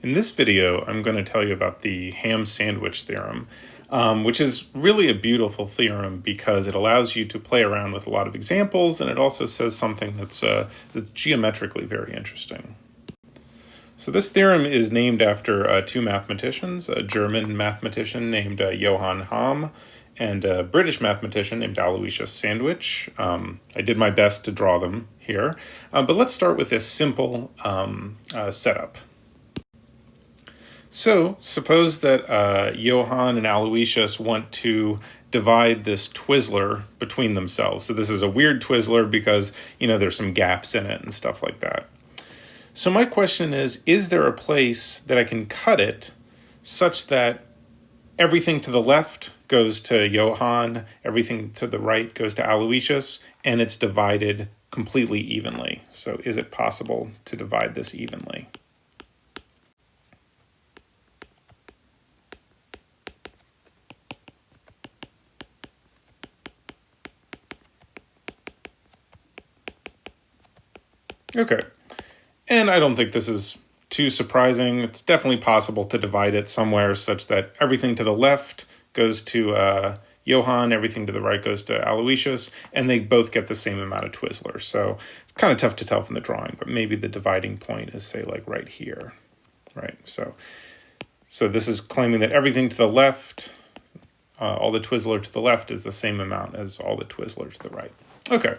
In this video, I'm going to tell you about the ham sandwich theorem, which is really a beautiful theorem because it allows you to play around with a lot of examples, and it also says something that's geometrically very interesting. So this theorem is named after two mathematicians, a German mathematician named Johann Ham, and a British mathematician named Aloysius Sandwich. I did my best to draw them here, but let's start with this simple setup. So suppose that Johann and Aloysius want to divide this Twizzler between themselves. So this is a weird Twizzler because, there's some gaps in it and stuff like that. So my question is there a place that I can cut it such that everything to the left goes to Johann, everything to the right goes to Aloysius, and it's divided completely evenly? So is it possible to divide this evenly? Okay, and I don't think this is too surprising. It's definitely possible to divide it somewhere such that everything to the left goes to Johann, everything to the right goes to Aloysius, and they both get the same amount of Twizzlers. So it's kind of tough to tell from the drawing, but maybe the dividing point is, say, like right here, right? So this is claiming that everything to the left, all the Twizzler to the left is the same amount as all the Twizzler to the right. Okay,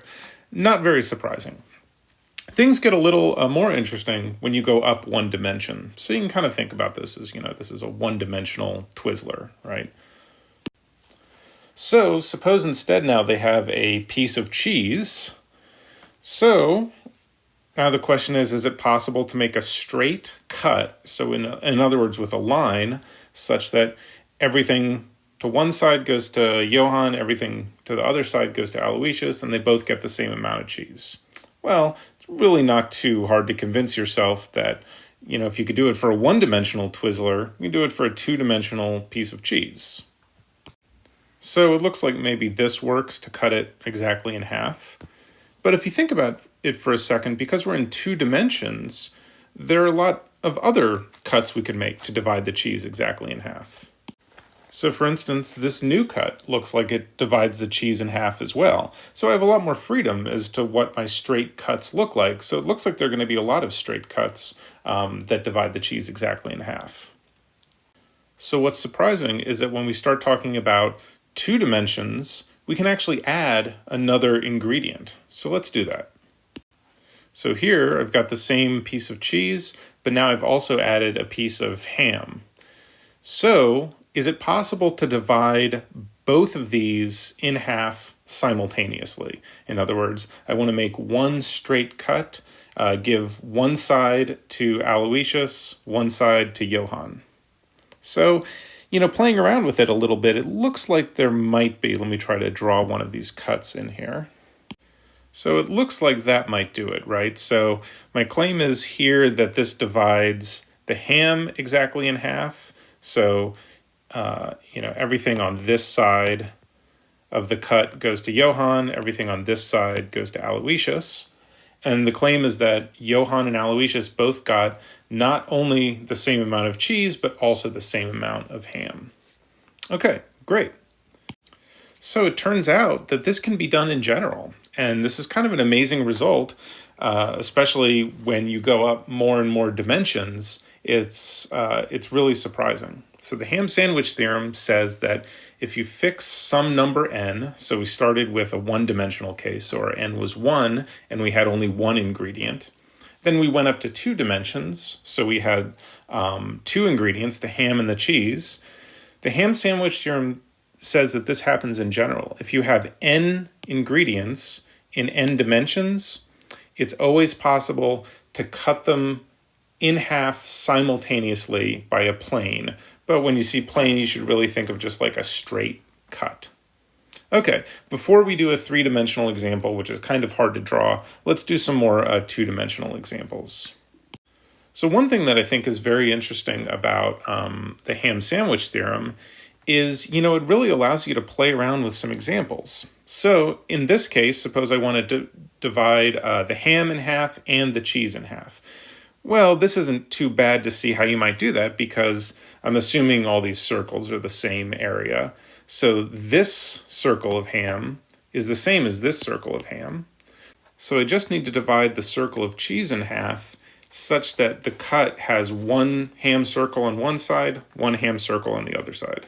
not very surprising. Things get a little more interesting when you go up one dimension. So you can kind of think about this as, this is a one-dimensional Twizzler, right? So suppose instead now they have a piece of cheese. So now the question is it possible to make a straight cut? So in other words, with a line such that everything to one side goes to Johann, everything to the other side goes to Aloysius, and they both get the same amount of cheese. Well, it's really not too hard to convince yourself that, if you could do it for a one-dimensional Twizzler, you can do it for a two-dimensional piece of cheese. So it looks like maybe this works to cut it exactly in half. But if you think about it for a second, because we're in two dimensions, there are a lot of other cuts we could make to divide the cheese exactly in half. So for instance, this new cut looks like it divides the cheese in half as well. So I have a lot more freedom as to what my straight cuts look like. So it looks like there are going to be a lot of straight cuts that divide the cheese exactly in half. So what's surprising is that when we start talking about two dimensions, we can actually add another ingredient. So let's do that. So here I've got the same piece of cheese, but now I've also added a piece of ham. So is it possible to divide both of these in half simultaneously? In other words, I want to make one straight cut, give one side to Aloysius, one side to Johann. So, playing around with it a little bit, it looks like there might be. Let me try to draw one of these cuts in here. So it looks like that might do it, right? So my claim is here that this divides the ham exactly in half. So everything on this side of the cut goes to Johann, everything on this side goes to Aloysius. And the claim is that Johann and Aloysius both got not only the same amount of cheese, but also the same amount of ham. Okay, great. So it turns out that this can be done in general. And this is kind of an amazing result, especially when you go up more and more dimensions. It's really surprising. So the ham sandwich theorem says that if you fix some number n, so we started with a one-dimensional case, or n was 1, and we had only one ingredient. Then we went up to 2 dimensions, so we had 2 ingredients, the ham and the cheese. The ham sandwich theorem says that this happens in general. If you have n ingredients in n dimensions, it's always possible to cut them in half simultaneously by a plane. But when you see plane, you should really think of just like a straight cut. Okay, before we do a three-dimensional example, which is kind of hard to draw, let's do some more two-dimensional examples. So one thing that I think is very interesting about the ham sandwich theorem is, it really allows you to play around with some examples. So in this case, suppose I wanted to divide the ham in half and the cheese in half. Well, this isn't too bad to see how you might do that because I'm assuming all these circles are the same area. So this circle of ham is the same as this circle of ham. So I just need to divide the circle of cheese in half such that the cut has one ham circle on one side, one ham circle on the other side.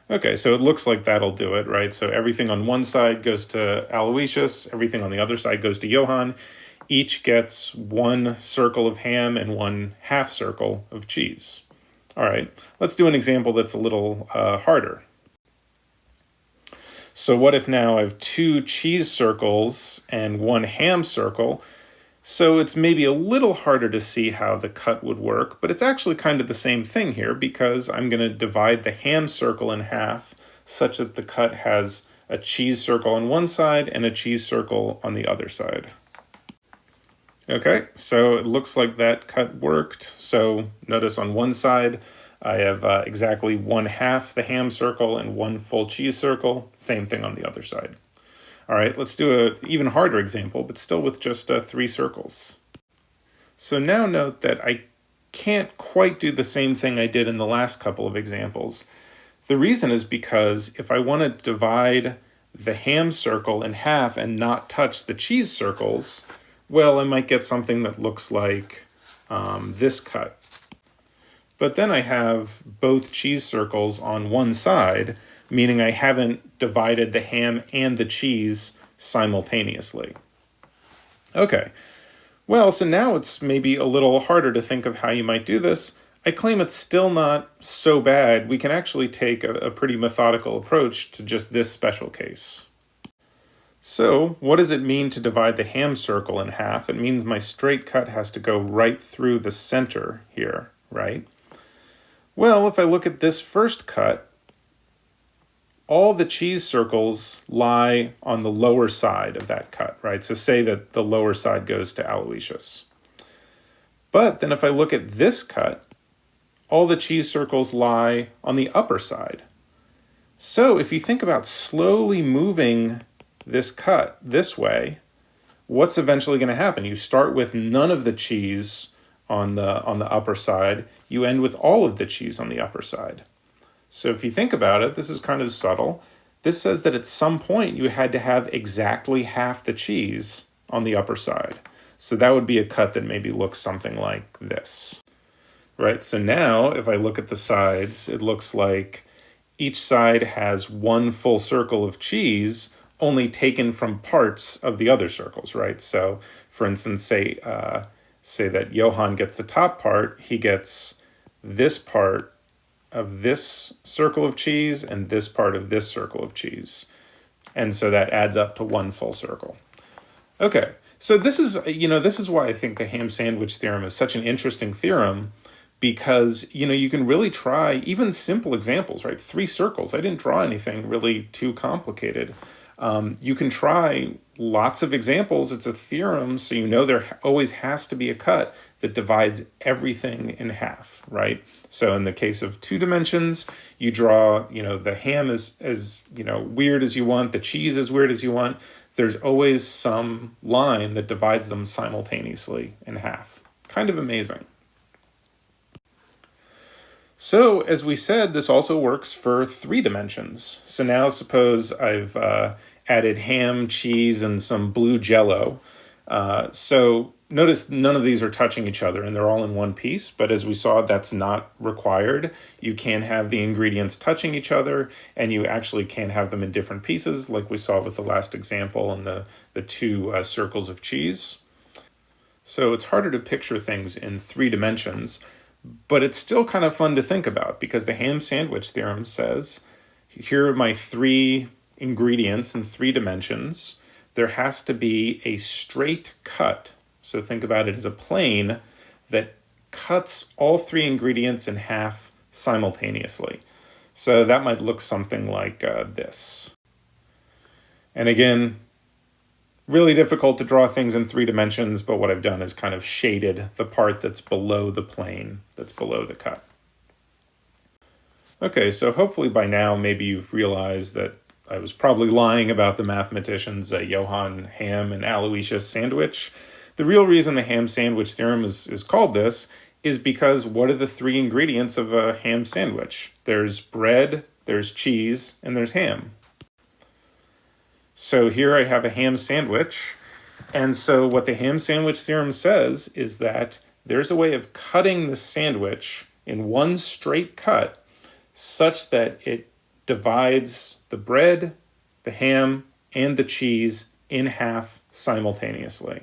Okay, so it looks like that'll do it, right? So everything on one side goes to Aloysius, everything on the other side goes to Johann. Each gets one circle of ham and one half circle of cheese. All right, let's do an example that's a little harder. So what if now I have two cheese circles and one ham circle? So it's maybe a little harder to see how the cut would work, but it's actually kind of the same thing here because I'm going to divide the ham circle in half such that the cut has a cheese circle on one side and a cheese circle on the other side. Okay, so it looks like that cut worked. So notice on one side, I have exactly 1/2 the ham circle and one full cheese circle. Same thing on the other side. All right, let's do an even harder example, but still with just 3 circles. So now note that I can't quite do the same thing I did in the last couple of examples. The reason is because if I want to divide the ham circle in half and not touch the cheese circles, well, I might get something that looks like this cut. But then I have both cheese circles on one side, meaning I haven't divided the ham and the cheese simultaneously. Okay, well, so now it's maybe a little harder to think of how you might do this. I claim it's still not so bad. We can actually take a pretty methodical approach to just this special case. So what does it mean to divide the ham circle in half? It means my straight cut has to go right through the center here, right? Well, if I look at this first cut, all the cheese circles lie on the lower side of that cut, right? So say that the lower side goes to Aloysius. But then if I look at this cut, all the cheese circles lie on the upper side. So if you think about slowly moving this cut this way, what's eventually going to happen? You start with none of the cheese on the upper side. You end with all of the cheese on the upper side. So if you think about it, this is kind of subtle. This says that at some point you had to have exactly half the cheese on the upper side. So that would be a cut that maybe looks something like this. Right, so now if I look at the sides, it looks like each side has one full circle of cheese only taken from parts of the other circles, right? So for instance, say that Johann gets the top part, he gets this part of this circle of cheese and this part of this circle of cheese. And so that adds up to one full circle. Okay, so this is why I think the ham sandwich theorem is such an interesting theorem, because you can really try even simple examples, right? 3 circles. I didn't draw anything really too complicated. You can try lots of examples. It's a theorem, so there always has to be a cut that divides everything in half, right? So in the case of 2 dimensions, you draw, the ham as weird as you want, the cheese as weird as you want. There's always some line that divides them simultaneously in half. Kind of amazing. So as we said, this also works for 3 dimensions. So now suppose I've added ham, cheese, and some blue jello. So notice none of these are touching each other and they're all in one piece, but as we saw, that's not required. You can have the ingredients touching each other and you actually can have them in different pieces like we saw with the last example and the 2 circles of cheese. So it's harder to picture things in 3 dimensions, but it's still kind of fun to think about because the ham sandwich theorem says, here are my 3 ingredients in 3 dimensions. There has to be a straight cut. So think about it as a plane that cuts all 3 ingredients in half simultaneously. So that might look something like this. And again, really difficult to draw things in 3 dimensions, but what I've done is kind of shaded the part that's below the plane, that's below the cut. Okay, so hopefully by now maybe you've realized that I was probably lying about the mathematicians Johann Ham and Aloysius sandwich. The real reason the ham sandwich theorem is called this is because what are the three ingredients of a ham sandwich? There's bread, there's cheese, and there's ham. So here I have a ham sandwich. And so what the ham sandwich theorem says is that there's a way of cutting the sandwich in one straight cut such that it divides the bread, the ham, and the cheese in half simultaneously.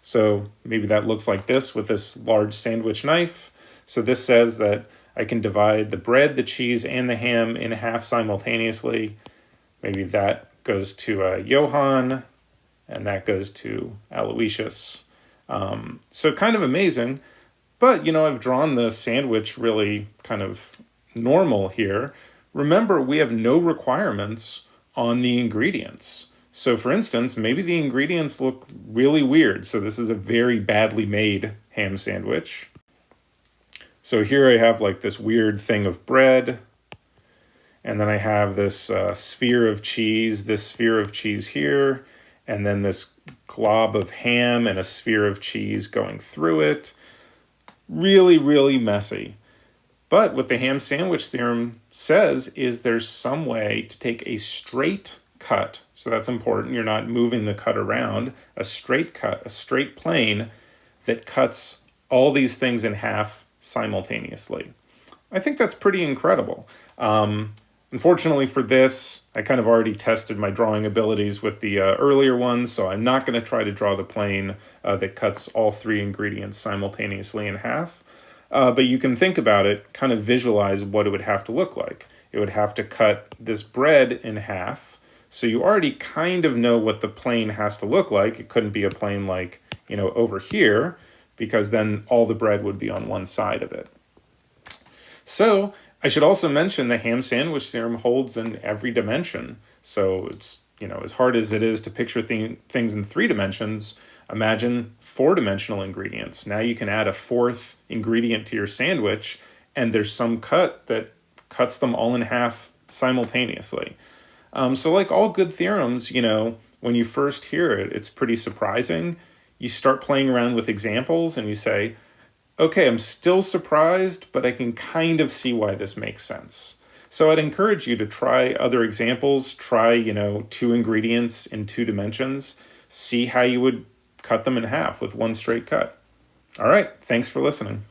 So maybe that looks like this with this large sandwich knife. So this says that I can divide the bread, the cheese, and the ham in half simultaneously. Maybe that goes to Johann, and that goes to Aloysius. So kind of amazing. But, I've drawn the sandwich really kind of normal here. Remember, we have no requirements on the ingredients. So for instance, maybe the ingredients look really weird. So this is a very badly made ham sandwich. So here I have like this weird thing of bread. And then I have this sphere of cheese, this sphere of cheese here, and then this glob of ham and a sphere of cheese going through it. Really, really messy. But what the ham sandwich theorem says is there's some way to take a straight cut. So that's important. You're not moving the cut around. A straight cut, a straight plane that cuts all these things in half simultaneously. I think that's pretty incredible. Unfortunately for this, I kind of already tested my drawing abilities with the earlier ones, so I'm not going to try to draw the plane that cuts all three ingredients simultaneously in half. But you can think about it, kind of visualize what it would have to look like. It would have to cut this bread in half, so you already kind of know what the plane has to look like. It couldn't be a plane like, over here, because then all the bread would be on one side of it. So I should also mention the ham sandwich theorem holds in every dimension. So it's, as hard as it is to picture things in 3 dimensions, imagine 4-dimensional ingredients. Now you can add a fourth ingredient to your sandwich, and there's some cut that cuts them all in half simultaneously. So like all good theorems, when you first hear it, it's pretty surprising. You start playing around with examples and you say, okay, I'm still surprised, but I can kind of see why this makes sense. So I'd encourage you to try other examples, try, 2 ingredients in 2 dimensions, see how you would cut them in half with one straight cut. All right, thanks for listening.